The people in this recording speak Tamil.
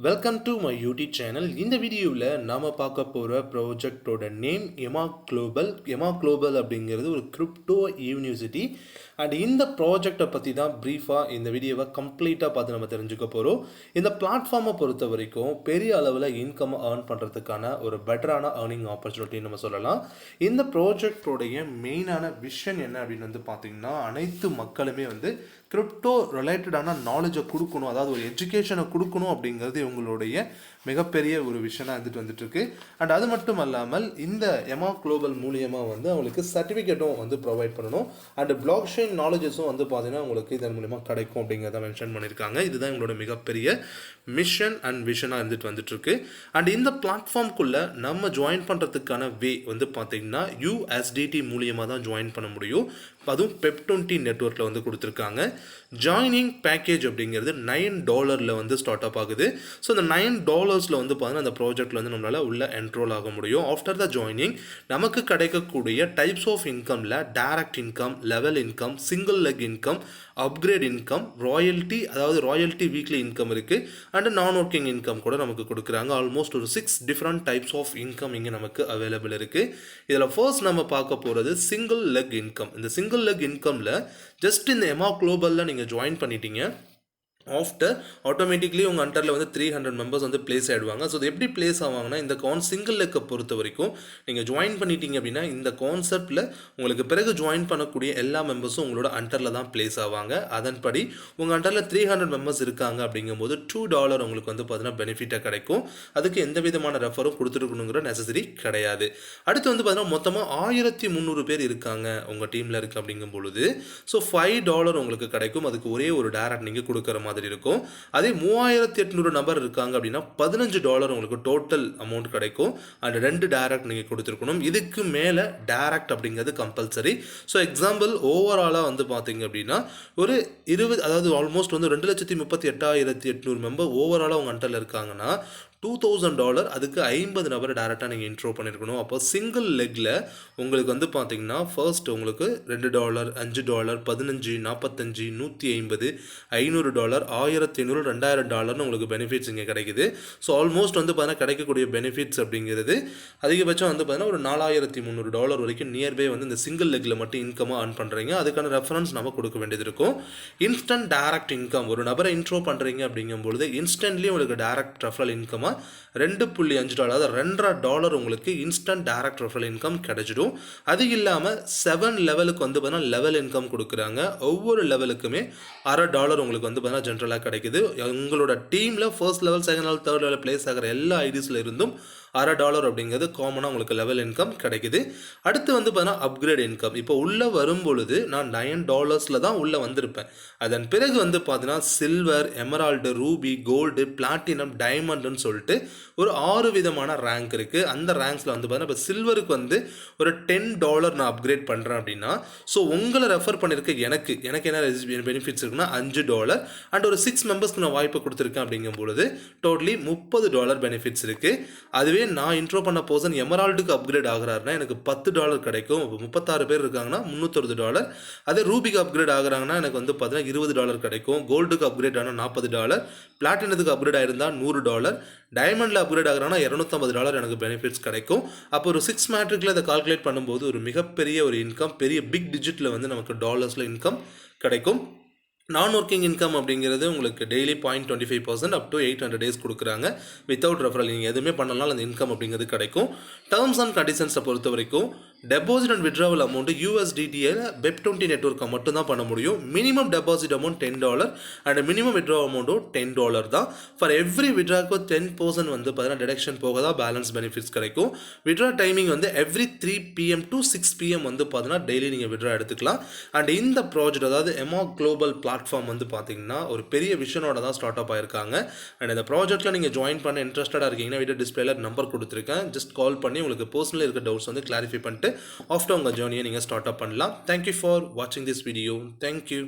Welcome to my YouTube channel. இந்த வீடியோவில் நாம் பார்க்க போகிற ப்ராஜெக்டோட நேம் எமா குளோபல். எமா குளோபல் அப்படிங்கிறது ஒரு கிரிப்டோ யூனிவர்சிட்டி. அண்ட் இந்த ப்ராஜெக்டை பற்றி தான் ப்ரீஃபாக இந்த வீடியோவை கம்ப்ளீட்டாக பார்த்து நம்ம தெரிஞ்சுக்க போகிறோம். இந்த பிளாட்ஃபார்மை பொறுத்த வரைக்கும் பெரிய அளவில் இன்கம் ஏர்ன் பண்ணுறதுக்கான ஒரு பெட்டரான ஏர்னிங் ஆப்பர்ச்சுனிட்டின்னு நம்ம சொல்லலாம். இந்த ப்ராஜெக்டோடைய மெயினான விஷன் என்ன அப்படின்னு வந்து பார்த்திங்கன்னா, அனைத்து மக்களுமே கிரிப்டோ ரிலேட்டடான நாலேஜை கொடுக்கணும், அதாவது ஒரு எஜுகேஷனை கொடுக்கணும் அப்படிங்கிறது இவங்களுடைய மிகப்பெரிய ஒரு விஷனாக வந்துட்டுருக்கு. அண்ட் அது மட்டும் அல்லாமல் இந்த எமா குளோபல் மூலியமாக அவங்களுக்கு சர்டிஃபிகேட்டும் ப்ரொவைட் பண்ணணும். அண்ட் பிளாக் செயின் நாலேஜஸும் பார்த்தீங்கன்னா உங்களுக்கு இதன் மூலியமாக கிடைக்கும் அப்படிங்கிறத மென்ஷன் பண்ணியிருக்காங்க. இதுதான் எங்களோட மிகப்பெரிய மிஷன் அண்ட் விஷனாக வந்துட்டுருக்கு. அண்ட் இந்த பிளாட்ஃபார்ம்குள்ளே நம்ம ஜாயின் பண்ணுறதுக்கான வே பார்த்தீங்கன்னா USDT மூலியமாக தான் ஜாயின் பண்ண முடியும். அதுவும் PEP20 நெட்வொர்க்கில் கொடுத்துருக்காங்க. ஜாயினிங் பேக்கேஜ் அப்படிங்கிறது $9 ஸ்டார்ட் அப் ஆகுது. ஸோ இந்த $9 பார்த்தீங்கன்னா அந்த ப்ராஜெக்டில் நம்மளால் உள்ள என்ரோல் ஆக முடியும். ஆஃப்டர் த ஜாயினிங் நமக்கு கிடைக்கக்கூடிய டைப்ஸ் ஆஃப் இன்கமில் direct income, level income, single leg income, upgrade income, royalty, அதாவது ராயல்ட்டி வீக்லி இன்கம் இருக்குது. அண்ட் நான் ஒர்க்கிங் இன்கம் கூட நமக்கு கொடுக்குறாங்க. ஆல்மோஸ்ட் ஒரு 6 டிஃப்ரெண்ட் டைப்ஸ் ஆஃப் இன்கம் இங்கே நமக்கு அவைலபிள் இருக்குது. இதில் ஃபர்ஸ்ட் நம்ம பார்க்க போகிறது சிங்கிள் லெக் இன்கம். இந்த சிங்கிள் லெக் இன்கமில் ஜஸ்ட் இந்த எமா குளோபலில் நீங்கள் ஜாயின் பண்ணிட்டீங்க. ஆஃப்டர் ஆட்டோமேட்டிக்லி உங்கள் அண்டரில் 300 மெம்பர்ஸ் பிளேஸ் ஆகிடுவாங்க. ஸோ இது எப்படி பிளேஸ் ஆவாங்கன்னா, இந்த சிங்கிள் லெக்கை பொறுத்த வரைக்கும் நீங்கள் ஜாயின் பண்ணிட்டீங்க அப்படின்னா இந்த கான்செப்டில் உங்களுக்கு பிறகு ஜாயின் பண்ணக்கூடிய எல்லா மெம்பர்ஸும் உங்களோட அண்டரில் தான் பிளேஸ் ஆவாங்க. அதன்படி உங்கள் அண்டரில் 300 மெம்பர்ஸ் இருக்காங்க அப்படிங்கும்போது $2 உங்களுக்கு பார்த்தீங்கன்னா பெனிஃபிட்டாக கிடைக்கும். அதுக்கு எந்த விதமான ரெஃபரும் கொடுத்துருக்கணுங்கிற நெசசரி கிடையாது. அடுத்து பார்த்தீங்கன்னா மொத்தமாக 1300 பேர் இருக்காங்க உங்கள் டீமில் இருக்குது அப்படிங்கும் பொழுது ஸோ $5 உங்களுக்கு கிடைக்கும். அதுக்கு ஒரே ஒரு டைரக்ட் நீங்கள் கொடுக்குற மாதிரி இருக்கும். அதே 3800 நபர் இருக்காங்க அப்படின்னா $15 உங்களுக்கு டோட்டல் அமௌண்ட் கிடைக்கும். அண்ட் 2 டைரக்ட் நீங்க கொடுத்துருக்கணும். இதுக்கு மேல டைரக்ட் அப்படிங்கிறது கம்பல்சரி. ஸோ எக்ஸாம்பிள் ஓவராலாக பார்த்தீங்க அப்படின்னா ஒரு 20, அதாவது ஆல்மோஸ்ட் 2,38,800 மெம்பர் ஓவராலாக உங்க அண்டர்ல இருக்காங்கன்னா $2000 அதுக்கு 50 நபர் டேரெக்டாக நீங்கள் இன்ட்ரோ பண்ணியிருக்கணும். அப்போ சிங்கிள் லெக்கில் உங்களுக்கு பார்த்தீங்கன்னா ஃபர்ஸ்ட் உங்களுக்கு $2, $5, $15, $45, $150, $500, $1500, $2000 உங்களுக்கு பெனிஃபிட்ஸ் இங்கே கிடைக்குது. ஸோ ஆல்மோஸ்ட் பார்த்தீங்கன்னா கிடைக்கக்கூடிய பெனிஃபிட்ஸ் அப்படிங்கிறது அதிகபட்சம் பார்த்தீங்கன்னா ஒரு $4300 வரைக்கும் நியர்பை இந்த சிங்கிள் லெக்கில் மட்டும் இன்கமாக ஏர்ன் பண்ணுறீங்க. அதுக்கான ரெஃபரன்ஸ் நம்ம கொடுக்க வேண்டியது இருக்கும். இன்ஸ்டன்ட் டைரக்ட் இன்கம், ஒரு நபரை இன்ட்ரோ பண்ணுறீங்க அப்படிங்கும்பொழுது இன்ஸ்டன்ட்லி உங்களுக்கு டைரக்ட் ரெஃபரல் இன்கம் $2.5, அதாவது $2.5 உங்களுக்கு இன்ஸ்டன்ட் டைரக்ட் ரெஃபரல் இன்கம் கிடைச்சிடும். அது இல்லாமல் 7 லெவலுக்கு பார்த்தீங்கன்னா லெவல் இன்கம் கொடுக்குறாங்க. ஒவ்வொரு லெவலுக்குமே $0.5 உங்களுக்கு பார்த்தீங்கன்னா ஜென்ரலாக கிடைக்குது. உங்களோட டீமில் first level, second level, third level place ஆகிற எல்லா ஐடிஸில் இருந்தும் $0.5 அப்படிங்கிறது காமனாக உங்களுக்கு லெவல் இன்கம் கிடைக்குது. அடுத்து பார்த்தீங்கன்னா அப்கிரேட் இன்கம். இப்போ உள்ளே வரும்பொழுது நான் $9 தான் உள்ளே வந்திருப்பேன். அதன் பிறகு பார்த்தீங்கன்னா silver, emerald, ruby, gold, platinum, டைமண்ட்னு சொல்லிட்டு ஒரு 6 விதமான ரேங்க் இருக்குது. அந்த ரேங்க்ஸில் பார்த்தீங்கன்னா இப்போ சில்வருக்கு ஒரு $10 நான் அப்கிரேட் பண்ணுறேன் அப்படின்னா ஸோ உங்களை ரெஃபர் பண்ணியிருக்க எனக்கு என்ன பெனிஃபிட்ஸ் இருக்குன்னா $5 அண்ட் ஒரு 6 மெம்பர்ஸ்க்கு நான் வாய்ப்பு கொடுத்துருக்கேன் அப்படிங்கும்பொழுது டோட்டலி $30 பெனிஃபிட்ஸ் இருக்குது. அதுவே நான் இன்ட்ரோ பண்ண பர்சன் எமரால்டுக்கு அப்கிரேட் ஆகிறாருன்னா எனக்கு $10 கிடைக்கும். 36 பேர் இருக்காங்கன்னா $360. அதே ரூபிக்கு அப்கிரேட் ஆகிறாங்கன்னா எனக்கு பார்த்தீங்கன்னா $20 கிடைக்கும். கோல்டுக்கு அப்கிரேட் ஆனால் $40, பிளாட்டினத்துக்கு அப்கிரேட் ஆயிருந்தால் $100, டைமண்டில் அப்கிரேட் ஆகிறாங்கன்னா $250 எனக்கு பெனிஃபிட்ஸ் கிடைக்கும். அப்போ ஒரு 6 மேட்ரிக்கில் இதை கால்குலேட் பண்ணும்போது ஒரு மிகப்பெரிய ஒரு இன்கம், பெரிய பிக் டிஜிட்டில் நமக்கு டாலர்ஸில் இன்கம் கிடைக்கும். நான் ஒர்க்கிங் இன்கம் அப்படிங்கிறது உங்களுக்கு டெய்லி 0.25% அப் டு 800 டேஸ் கொடுக்குறாங்க. வித்தவுட் ரெஃபரல் நீங்கள் எதுவுமே பண்ணலாம் அந்த இன்கம் அப்படிங்கிறது கிடைக்கும். டேர்ம்ஸ் அண்ட் கண்டிஷன்ஸை பொறுத்த வரைக்கும் டெபாசிட் அண்ட் விட்ராவல் அமௌண்ட் USDTயில் PEP20 நெட்வொர்க்கை மட்டும்தான் பண்ண முடியும். Minimum deposit amount $10 and minimum withdraw அமௌண்ட்டும் $10 தான். ஃபார் எவ்ரி விட்ராக்கு 10% பார்த்தீங்கன்னா டிடக்ஷன் போக தான் பேலன்ஸ் பெனிஃபிட்ஸ் கிடைக்கும். Withdraw timing every 3 PM to 6 PM பார்த்தீங்கன்னா டெய்லி நீங்கள் விட்ரா எடுத்துக்கலாம். அண்ட் இந்த ப்ராஜெக்ட், அதாவது எமா குளோபல் பிளாட்ஃபார்ம் பார்த்தீங்கன்னா ஒரு பெரிய விஷனோட தான் ஸ்டார்ட் அப் ஆயிருக்காங்க. அண்ட் இந்த ப்ராஜெக்ட்டில் நீங்கள் ஜாயின் பண்ண இன்ட்ரெஸ்டடாக இருக்கீங்கன்னா வீடியோ டிஸ்பிளேல நம்பர் கொடுத்துருக்கேன். ஜஸ்ட் கால் பண்ணி உங்களுக்கு பர்சனலி இருக்க டவுட்ஸ் கிளாரிஃபை பண்ணிட்டு ஆஃப்டர் உங்கள் ஜேர்னியை நீங்கள் ஸ்டார்ட் அப் பண்ணலாம். தேங்க்யூ ஃபார் வாட்சிங் திஸ் வீடியோ. தேங்க்யூ.